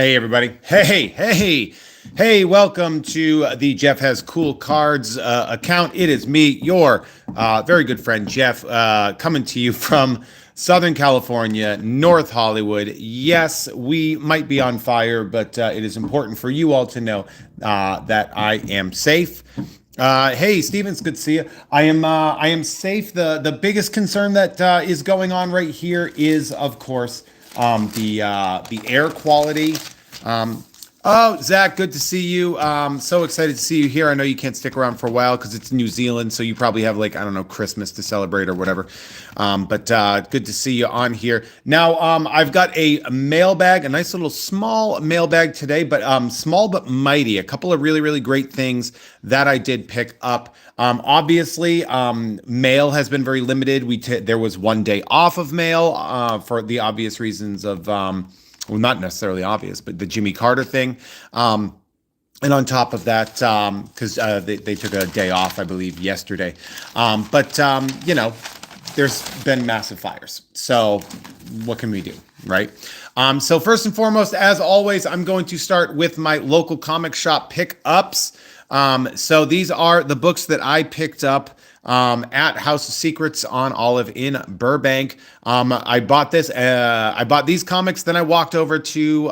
Hey, everybody. Hey, welcome to the Jeff Has Cool Cards account. It is me, your very good friend, Jeff, coming to you from Southern California, North Hollywood. Yes, we might be on fire, but it is important for you all to know that I am safe. Hey, Stevens, good to see you. I am safe. The biggest concern that is going on right here is, of course, the air quality. Um, oh, Zach, good to see you. So excited to see you here. I know you can't stick around for a while because it's New Zealand, so you probably have like I don't know Christmas to celebrate or whatever. But good to see you on here. Now, I've got a mailbag, a nice little small mailbag today, but small but mighty. A couple of really great things that I did pick up. Obviously, mail has been very limited. There was one day off of mail for the obvious reasons of well, not necessarily obvious, but the Jimmy Carter thing. And on top of that, because they took a day off, I believe, yesterday. But there's been massive fires. So what can we do, right? So first and foremost, as always, I'm going to start with my local comic shop pickups. So these are the books that I picked up at House of Secrets on Olive in Burbank. I bought this. I bought these comics. Then I walked over to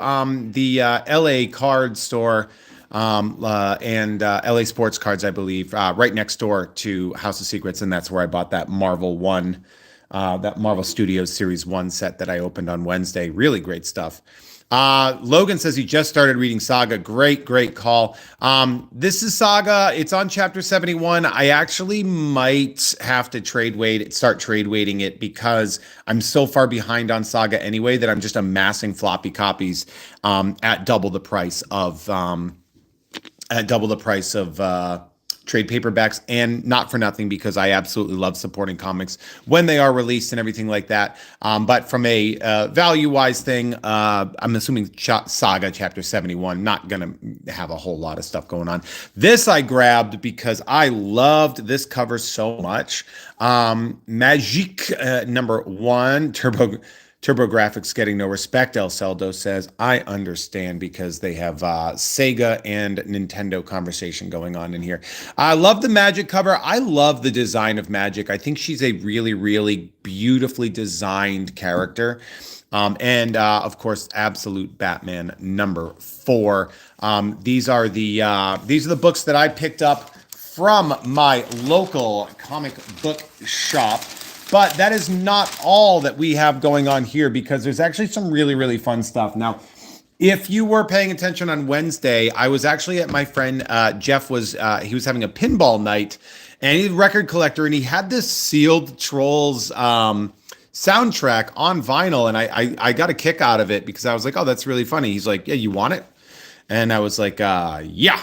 the LA card store and LA Sports Cards, I believe, right next door to House of Secrets, and that's where I bought that Marvel One, that Marvel Studios Series One set that I opened on Wednesday. Really great stuff. Logan says he just started reading Saga. Great call. This is Saga. It's on chapter 71. I actually might have to start trade weighting it because I'm so far behind on Saga anyway that I'm just amassing floppy copies at double the price of trade paperbacks, and not for nothing because I absolutely love supporting comics when they are released and everything like that. But from a value-wise thing, I'm assuming Saga Chapter 71, not going to have a whole lot of stuff going on. This I grabbed because I loved this cover so much. Magique #1, TurboGrafx getting no respect. El Celdo says, I understand because they have Sega and Nintendo conversation going on in here. I love the Magic cover. I love the design of Magic. I think she's a really beautifully designed character. And of course, Absolute Batman #4. These are the books that I picked up from my local comic book shop. But that is not all that we have going on here because there's actually some really fun stuff. Now, if you were paying attention on Wednesday, I was actually at my friend Jeff he was having a pinball night, and he's a record collector, and he had this Sealed Trolls soundtrack on vinyl, and I got a kick out of it because I was like, oh, that's really funny. He's like, yeah, you want it? And I was like, yeah.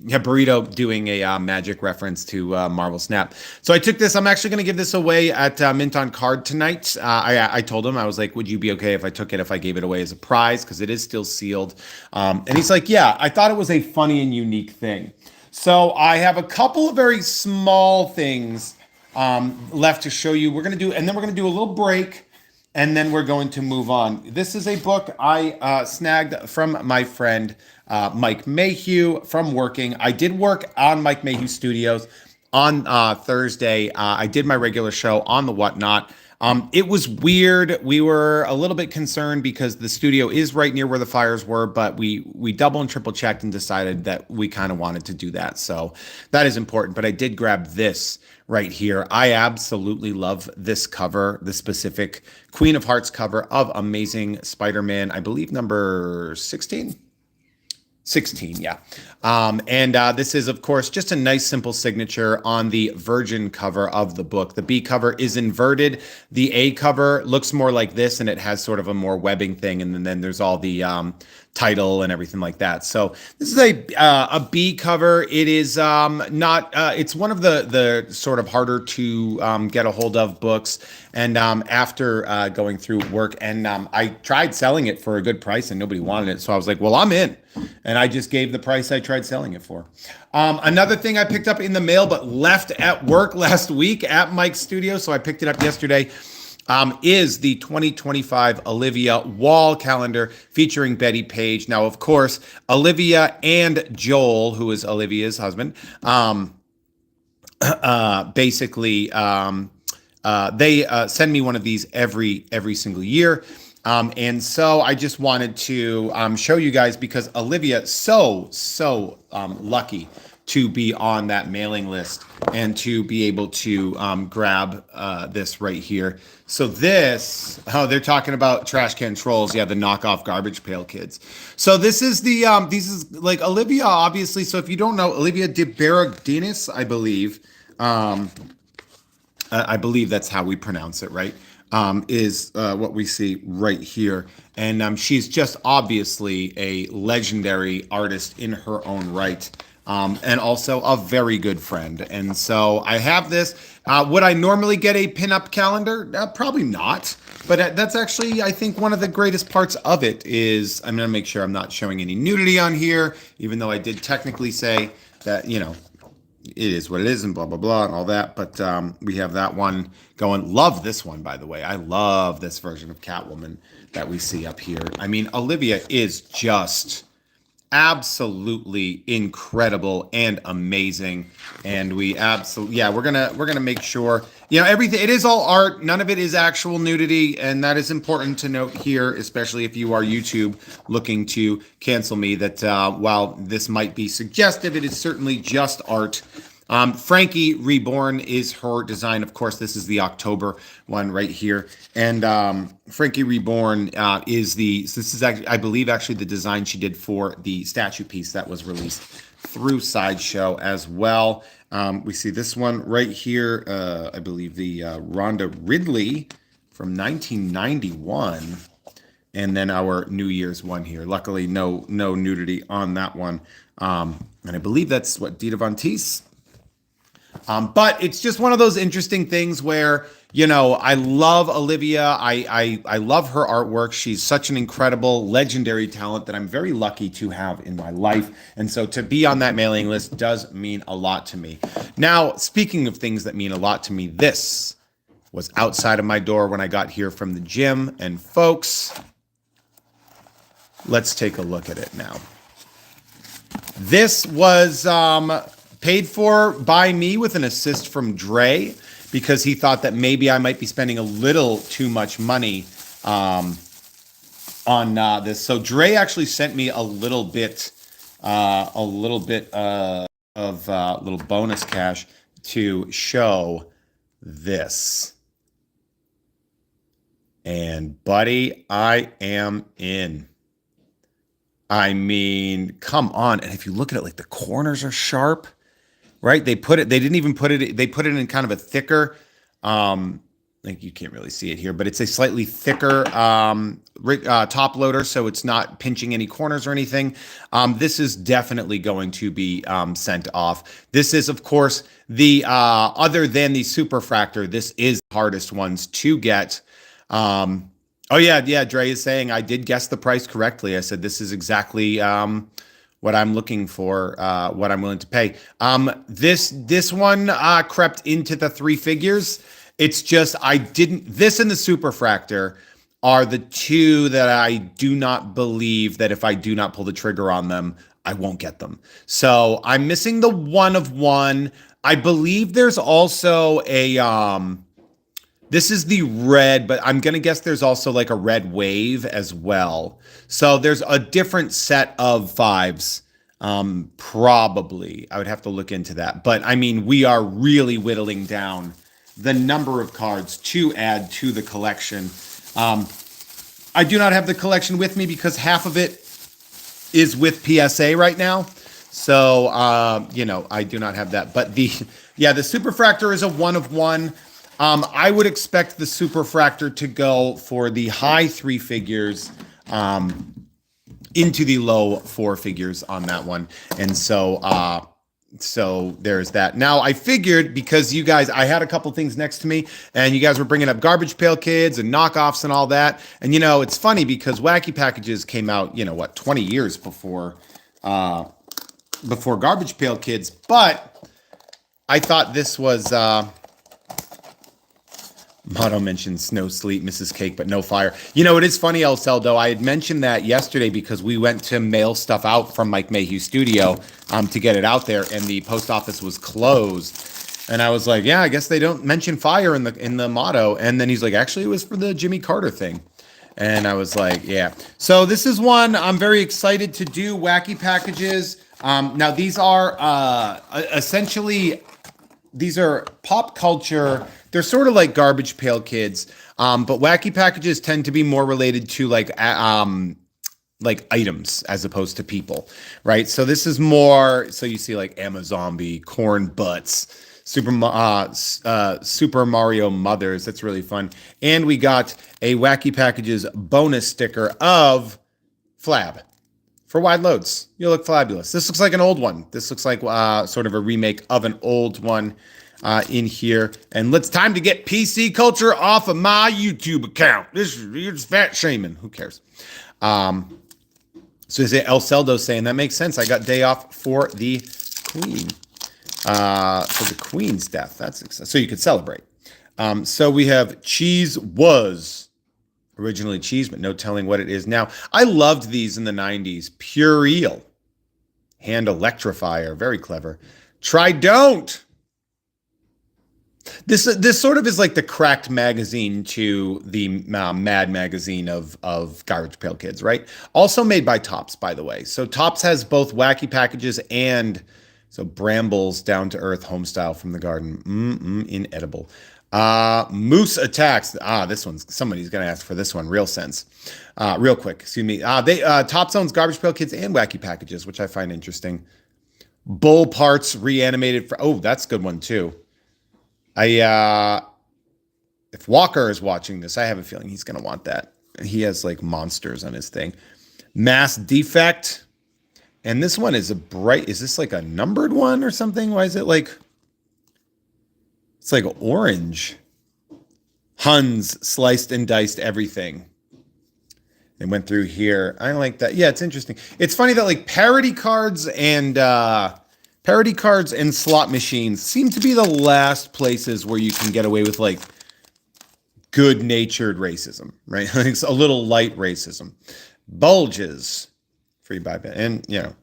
Yeah, Burrito doing a Magic reference to Marvel Snap. So I took this. I'm actually going to give this away at Mint on Card tonight. I told him, I was like, would you be okay if I took it, if I gave it away as a prize? Because it is still sealed. And he's like, yeah, I thought it was a funny and unique thing. So I have a couple of very small things left to show you. And then we're going to do a little break. And then we're going to move on. This is a book I snagged from my friend Mike Mayhew from working. I did work on Mike Mayhew Studios on Thursday. I did my regular show on the Whatnot. It was weird. We were a little bit concerned because the studio is right near where the fires were, but we double and triple checked and decided that we kind of wanted to do that. So that is important. But I did grab this right here. I absolutely love this cover, the specific Queen of Hearts cover of Amazing Spider-Man, I believe number 16. 16, yeah. And this is, of course, just a nice, simple signature on the Virgin cover of the book. The B cover is inverted. The A cover looks more like this, and it has sort of a more webbing thing, and then there's all the title and everything like that. So this is a B cover. It is not. It's one of the sort of harder to get a hold of books. And after going through work, and I tried selling it for a good price, and nobody wanted it. So I was like, well, I'm in. And I just gave the price I tried selling it for. Another thing I picked up in the mail, but left at work last week at Mike's studio. So I picked it up yesterday. is the 2025 Olivia wall calendar featuring Betty Page. Now, of course, Olivia and Joel, who is Olivia's husband, basically they send me one of these every single year. And so I just wanted to show you guys, because Olivia so lucky to be on that mailing list and to be able to grab this right here. So this, oh, they're talking about trash can trolls. Yeah, the knockoff Garbage Pail Kids. So this is the, these is like Olivia, obviously. So if you don't know, Olivia de Beragdinis, I believe, I believe that's how we pronounce it, right? Is what we see right here. And she's just obviously a legendary artist in her own right. And also a very good friend. And so I have this. Would I normally get a pinup calendar? Probably not. But that's actually, I think, one of the greatest parts of it is, I'm going to make sure I'm not showing any nudity on here, even though I did technically say that, you know, it is what it is and blah, blah, blah and all that. But we have that one going. Love this one, by the way. I love this version of Catwoman that we see up here. I mean, Olivia is just absolutely incredible and amazing, and we absolutely, yeah, we're gonna make sure, you know, everything, it is all art, none of it is actual nudity, and that is important to note here, especially if you are YouTube looking to cancel me, that while this might be suggestive, it is certainly just art. Frankie Reborn is her design. Of course, this is the October one right here. And Frankie Reborn this is actually, I believe, actually the design she did for the statue piece that was released through Sideshow as well. We see this one right here. I believe the Rhonda Ridley from 1991. And then our New Year's one here. Luckily, no nudity on that one. And I believe that's what, Dita Von Teese. But it's just one of those interesting things where, you know, I love Olivia. I love her artwork. She's such an incredible, legendary talent that I'm very lucky to have in my life. And so to be on that mailing list does mean a lot to me. Now, speaking of things that mean a lot to me, this was outside of my door when I got here from the gym. And folks, let's take a look at it now. This was paid for by me with an assist from Dre, because he thought that maybe I might be spending a little too much money on this. So Dre actually sent me a little bit of little bonus cash to show this. And buddy, I am in. I mean, come on. And if you look at it, like the corners are sharp. Right? They didn't even put it, they put it in kind of a thicker, like you can't really see it here, but it's a slightly thicker top loader, so it's not pinching any corners or anything. This is definitely going to be sent off. This is, of course, the, other than the Superfractor, this is the hardest ones to get. Oh yeah, Dre is saying I did guess the price correctly. I said this is exactly what I'm looking for, what I'm willing to pay. This one crept into the 3 figures. It's just, this and the Superfractor are the two that I do not believe that if I do not pull the trigger on them, I won't get them. So I'm missing the 1 of 1. I believe there's also a, this is the red, but I'm going to guess there's also like a red wave as well. So there's a different set of 5s. Probably. I would have to look into that. But I mean, we are really whittling down the number of cards to add to the collection. I do not have the collection with me because half of it is with PSA right now. So, you know, I do not have that. But the Superfractor is a 1 of 1. I would expect the Superfractor to go for the high 3 figures, into the low 4 figures on that one. And so, so there's that. Now I figured, because you guys, I had a couple things next to me and you guys were bringing up Garbage Pail Kids and knockoffs and all that. And, you know, it's funny because Wacky Packages came out, you know, what, 20 years before Garbage Pail Kids. But I thought this was, Motto mentioned snow, sleet, Mrs. Cake, but no fire. You know, it is funny, El Celdo. I had mentioned that yesterday because we went to mail stuff out from Mike Mayhew's studio to get it out there, and the post office was closed. And I was like, yeah, I guess they don't mention fire in the motto. And then he's like, actually, it was for the Jimmy Carter thing. And I was like, yeah. So this is one I'm very excited to do, wacky packages. Now, these are essentially, these are pop culture. They're sort of like Garbage Pail Kids, but wacky packages tend to be more related to like items as opposed to people, right? So this is more, so you see like Amazombie, Corn Butts, Super Mario Mothers. That's really fun. And we got a Wacky Packages bonus sticker of Flab for wide loads. You look fabulous. This looks like an old one. This looks like sort of a remake of an old one in here. And it's time to get PC culture off of my YouTube account. You're just fat shaming. Who cares? So is it El Celdo saying that makes sense? I got day off for the Queen. For the Queen's death. That's so you could celebrate. So we have cheese was originally cheese, but no telling what it is now. I loved these in the 90s. Pure eel. Hand electrifier. Very clever. Try don't. This sort of is like the Cracked magazine to the Mad magazine of Garbage Pail Kids, right? Also made by Topps, by the way. So Topps has both wacky packages and so Brambles down to earth home style from the garden. Inedible. Moose attacks. This one's somebody's gonna ask for this one. Real sense. Real quick. Excuse me. They Topps owns Garbage Pail Kids and wacky packages, which I find interesting. Bull parts reanimated for. Oh, that's a good one too. If Walker is watching this, I have a feeling he's gonna want that. He has like monsters on his thing. Mass defect. And this one is is this like a numbered one or something? Why is it like, it's like orange. Huns sliced and diced everything. They went through here. I like that. Yeah, it's interesting. It's funny that like parody cards and slot machines seem to be the last places where you can get away with like good-natured racism, right? Like a little light racism. Bulges. Free buyback. And, you know,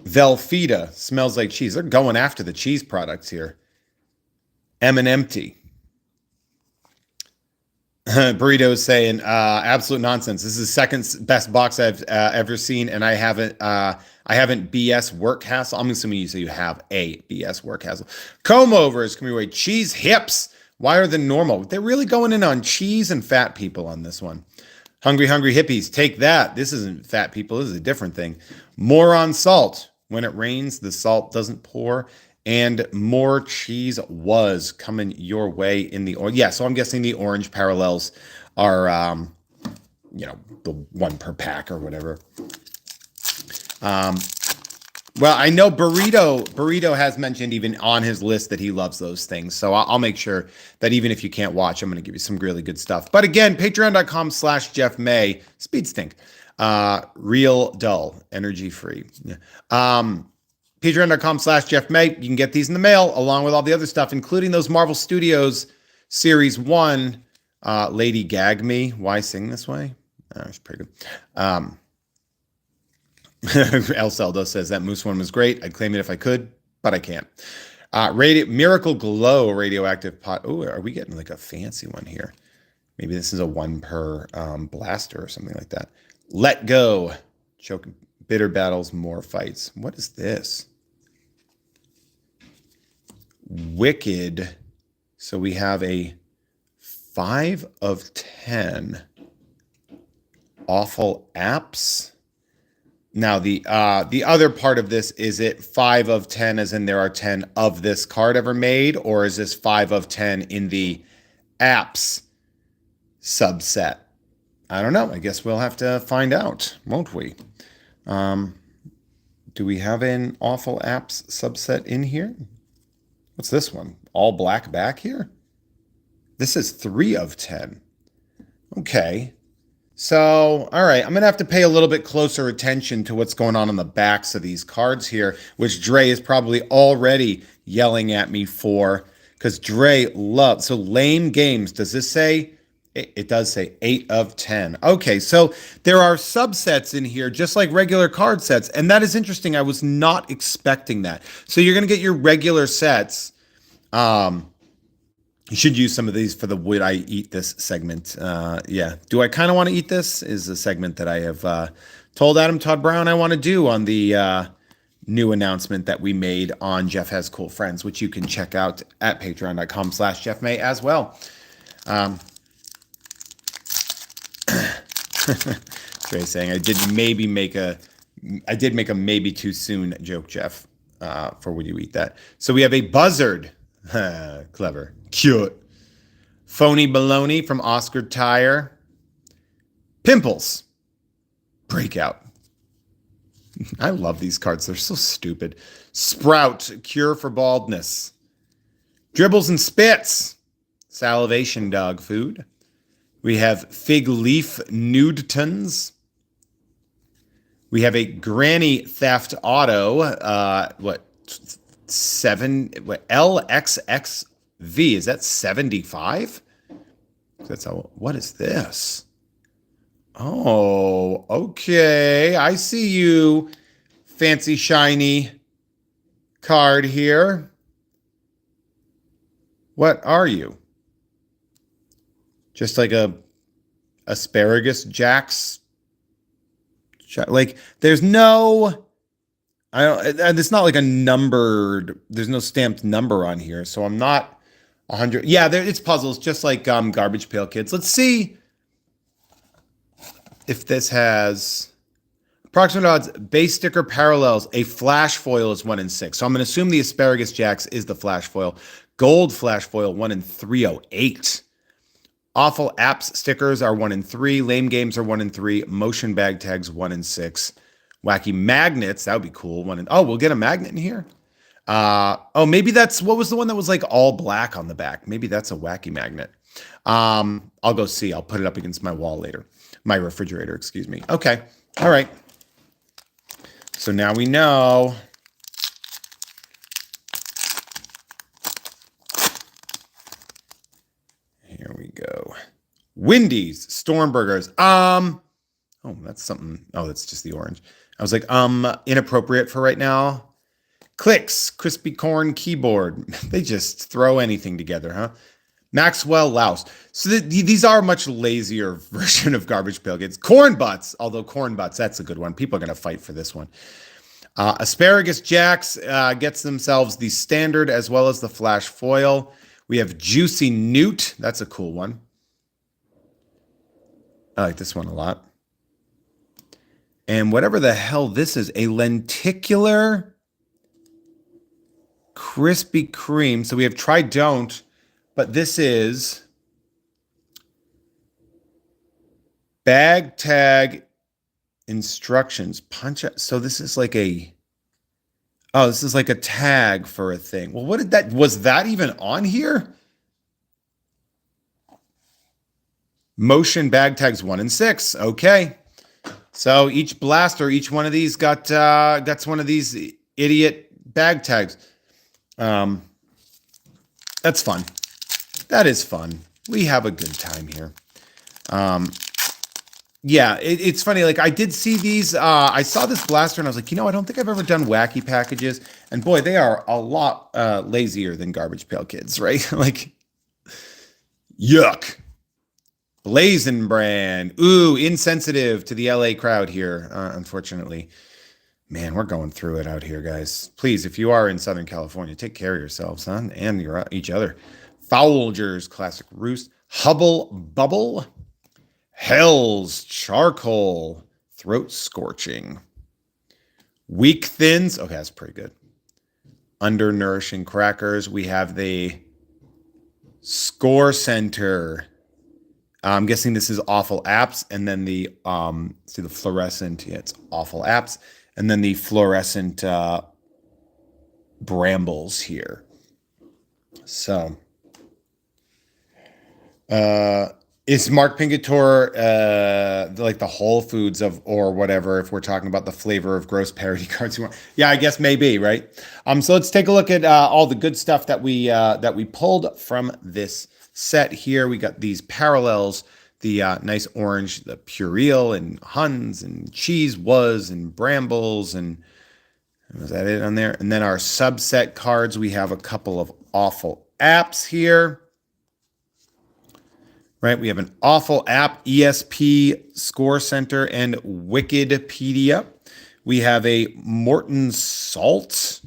Velveeta smells like cheese. They're going after the cheese products here. Empty. Burrito's saying, absolute nonsense. This is the second best box I've ever seen, and I haven't BS work hassle. I'm assuming you say you have a BS work hassle. Comb overs coming your way. Cheese hips. Why are they normal? They're really going in on cheese and fat people on this one. Hungry hippies, take that. This isn't fat people. This is a different thing. More on salt. When it rains, the salt doesn't pour. And more cheese was coming your way in the orange. Yeah, so I'm guessing the orange parallels are, the one per pack or whatever. Well, I know Burrito has mentioned even on his list that he loves those things. So I'll make sure that even if you can't watch, I'm going to give you some really good stuff. But again, patreon.com/Jeff May, speed stink, real dull, energy free. Patreon.com/Jeff May. You can get these in the mail along with all the other stuff, including those Marvel Studios Series 1, Lady Gag Me. Why sing this way? It's pretty good. El Celdo says that moose one was great. I'd claim it if I could, but I can't. Miracle Glow radioactive pot. Oh, are we getting like a fancy one here? Maybe this is a one per blaster or something like that. Let Go. Choke. Bitter battles, more fights. What is this? Wicked. So we have a 5 of 10. Awful apps. Now, the other part of this, is it 5 of 10 as in there are 10 of this card ever made? Or is this 5 of 10 in the apps subset? I don't know. I guess we'll have to find out, won't we? Do we have an awful apps subset in here? What's this one? All black back here? This is 3 of 10. Okay. So, all right, I'm going to have to pay a little bit closer attention to what's going on the backs of these cards here, which Dre is probably already yelling at me for, because Dre loves. So lame games. Does this say? It does say 8 of 10. Okay, so there are subsets in here, just like regular card sets. And that is interesting. I was not expecting that. So you're going to get your regular sets. Um, you should use some of these for the Would I Eat This segment. Yeah. Do I kind of want to eat this? Is a segment that I have told Adam Todd Brown I want to do on the new announcement that we made on Jeff Has Cool Friends, which you can check out at patreon.com/Jeff May as well. Trey saying I did make a maybe too soon joke, Jeff, for Would You Eat That. So we have a buzzard. Clever. Cute. Phony baloney from Oscar Tire. Pimples. Breakout. I love these cards. They're so stupid. Sprout. Cure for baldness. Dribbles and spits. Salivation dog food. We have fig leaf nude-tons. We have a granny theft auto. LXXV, is that 75? What is this? Oh, okay. I see you, fancy shiny card here. What are you? Just like a asparagus jacks? Like, there's no... I don't. It's not like a numbered. There's no stamped number on here, so I'm not 100. Yeah, it's puzzles, just like Garbage Pail Kids. Let's see if this has approximate odds. Base sticker parallels. A flash foil is 1 in 6. So I'm going to assume the Asparagus Jacks is the flash foil. Gold flash foil 1 in 308. Awful apps stickers are 1 in 3. Lame games are 1 in 3. Motion bag tags 1 in 6. Wacky magnets, that would be cool. We'll get a magnet in here. Maybe that's, what was the one that was like all black on the back? Maybe that's a wacky magnet. I'll go see. I'll put it up against my wall later. My refrigerator, excuse me. Okay. All right. So now we know. Here we go. Wendy's Stormburgers. Oh, that's something. Oh, that's just the orange. I was like, inappropriate for right now. Clicks, crispy corn keyboard. They just throw anything together, huh? Maxwell Louse. So these are a much lazier version of Garbage Pail Kids. Corn Butts, although Corn Butts, that's a good one. People are going to fight for this one. Asparagus Jacks gets themselves the standard as well as the flash foil. We have Juicy Newt. That's a cool one. I like this one a lot. And whatever the hell this is, a lenticular Krispy Kreme. So we have try don't, but this is bag tag instructions. Punch out. So this is like a tag for a thing. Well, was that even on here? Motion bag tags 1 in 6. Okay. So each blaster, each one of these got one of these idiot bag tags. That's fun. That is fun. We have a good time here. Yeah, it's funny. Like, I did see these. I saw this blaster and I was like, I don't think I've ever done wacky packages. And boy, they are a lot lazier than Garbage Pail Kids, right? Like, yuck. Blazing brand. Ooh, insensitive to the LA crowd here, unfortunately. Man, we're going through it out here, guys. Please, if you are in Southern California, take care of yourselves, huh? And each other. Folgers Classic Roost. Hubble Bubble. Hell's Charcoal. Throat Scorching. Weak Thins. Okay, that's pretty good. Undernourishing Crackers. We have the Score Center. I'm guessing this is Awful Apps, and then the fluorescent. Yeah, it's Awful Apps, and then the fluorescent brambles here. So, Is Mark Pingator like the Whole Foods of or whatever? If we're talking about the flavor of gross parody cards, you want? Yeah, I guess maybe, right? So let's take a look at all the good stuff that we pulled from this set here. We got these parallels, the nice orange, the Purell and Huns and Cheese Was and Brambles and was that it on there? And then our subset cards, we have a couple of awful apps here. Right, we have an awful app, ESP, Score Center, and Wikipedia. We have a Morton Salt.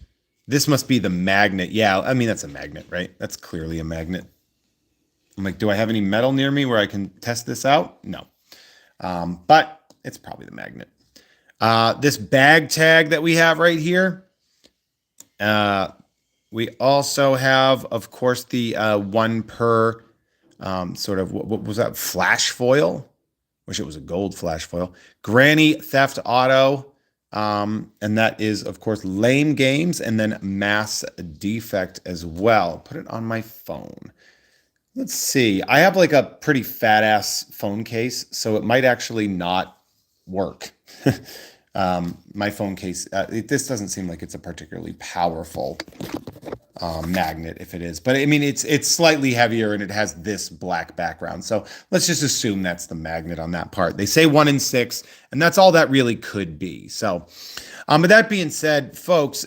This must be the magnet. Yeah, I mean, that's a magnet, right? That's clearly a magnet. I'm like, do I have any metal near me where I can test this out? No. But it's probably the magnet. This bag tag that we have right here. We also have, of course, the one per sort of what was that, flash foil? Wish it was a gold flash foil. Granny Theft Auto, and that is of course Lame Games, and then Mass Defect as well. Put it on my phone. Let's see. I have like a pretty fat ass phone case, so it might actually not work. My phone case. This doesn't seem like it's a particularly powerful magnet if it is, but I mean it's slightly heavier and it has this black background, so let's just assume that's the magnet on that part. They say 1 in 6, and that's all that really could be. So with that being said, folks,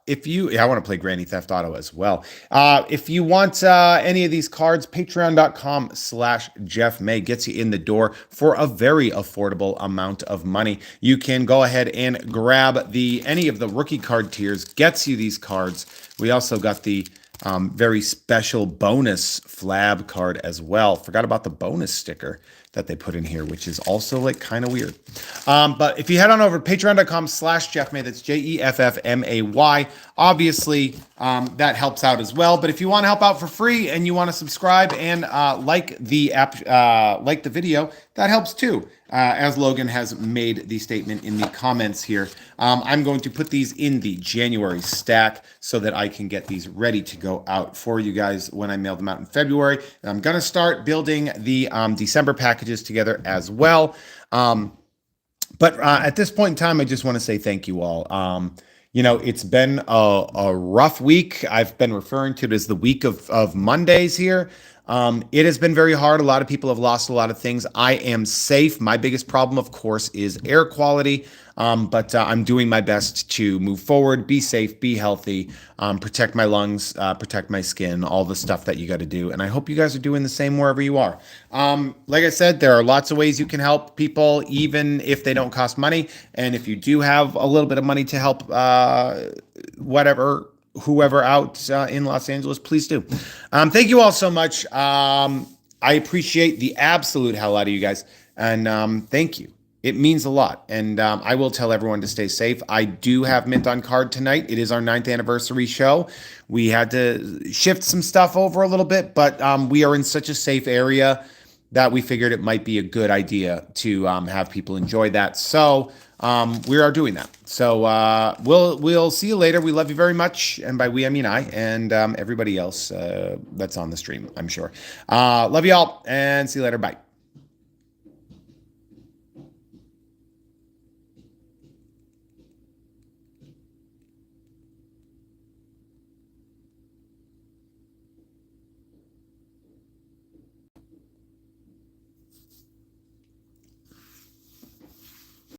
if you, I want to play Granny Theft Auto as well. If you want any of these cards, patreon.com/Jeff May gets you in the door for a very affordable amount of money. You can go ahead and grab any of the rookie card tiers, gets you these cards. We also got the very special bonus Flab card as well. Forgot about the bonus sticker that they put in here, which is also like kind of weird. But if you head on over to patreon.com/Jeff May, that's JEFFMAY, obviously that helps out as well. But if you want to help out for free and you want to subscribe and like the app, like the video, that helps too. As Logan has made the statement in the comments here, I'm going to put these in the January stack so that I can get these ready to go out for you guys when I mail them out in February. And I'm going to start building the December packages together as well. But at this point in time, I just want to say thank you all. You know, it's been a rough week. I've been referring to it as the week of Mondays here. It has been very hard. A lot of people have lost a lot of things. I am safe. My biggest problem, of course, is air quality. But I'm doing my best to move forward, be safe, be healthy, protect my lungs, protect my skin, all the stuff that you got to do. And I hope you guys are doing the same wherever you are. Like I said, there are lots of ways you can help people, even if they don't cost money. And if you do have a little bit of money to help whoever out in Los Angeles, please do. Thank you all so much. I appreciate the absolute hell out of you guys. And thank you. It means a lot. And I will tell everyone to stay safe. I do have Mint on card tonight. It is our 9th anniversary show. We had to shift some stuff over a little bit, but we are in such a safe area that we figured it might be a good idea to have people enjoy that. So we are doing that. So we'll see you later. We love you very much. And by we, I mean I and everybody else that's on the stream, I'm sure. Love you all and see you later. Bye.